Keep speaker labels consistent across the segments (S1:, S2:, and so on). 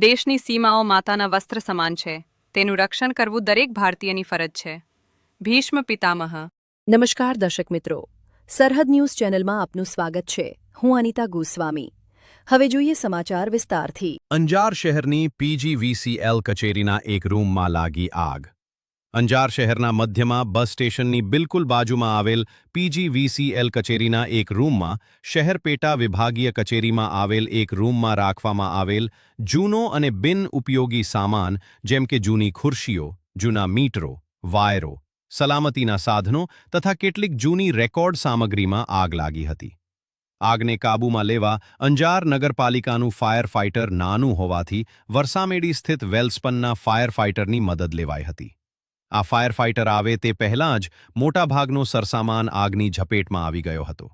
S1: દેશની સીમાઓ માતાના વસ્ત્ર સમાન છે. તેનું રક્ષણ કરવું દરેક ભારતીયની ફરજ છે. ભીષ્મ પિતામહ.
S2: નમસ્કાર દર્શક મિત્રો, સરહદ ન્યૂઝ ચેનલમાં આપનું સ્વાગત છે. હું અનિતા ગોસ્વામી. હવે જોઈએ સમાચાર વિસ્તારથી.
S3: અંજાર શહેરની પીજીવીસીએલ કચેરીના એક રૂમમાં લાગી આગ. અંજાર શહેરના મધ્યમાં બસ સ્ટેશનની બિલકુલ બાજુમાં આવેલ પીજીવીસીએલ કચેરીના એક રૂમમાં શહેર પેટા વિભાગીય કચેરીમાં આવેલ એક રૂમમાં રાખવામાં આવેલ જૂનો અને બિન ઉપયોગી સામાન જેમ કે જૂની ખુરશીઓ, જૂના મીટરો, વાયરો, સલામતીના સાધનો તથા કેટલીક જૂની રેકોર્ડ સામગ્રીમાં આગ લાગી હતી. આગને કાબૂમાં લેવા અંજાર નગરપાલિકાનું ફાયર ફાઇટર નાનું હોવાથી વરસામેડી સ્થિત વેલ્સપનના ફાયર ફાઇટરની મદદ લેવાઈ હતી. આ ફાયર ફાઇટર આવે તે પહેલાં જ મોટાભાગનો સરસામાન આગની ઝપેટમાં આવી ગયો હતો.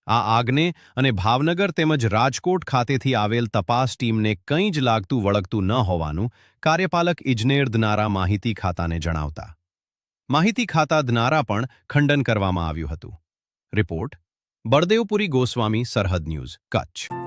S3: આ આગને અને ભાવનગર તેમજ રાજકોટ ખાતેથી આવેલ તપાસ ટીમને કંઈ જ લાગતું વળગતું ન હોવાનું કાર્યપાલક ઇજનેર દ્વારા માહિતી ખાતાને જણાવતા માહિતી ખાતા દ્વારા પણ ખંડન કરવામાં આવ્યું હતું. રિપોર્ટ બળદેવપુરી ગોસ્વામી, સરહદ ન્યૂઝ, કચ્છ.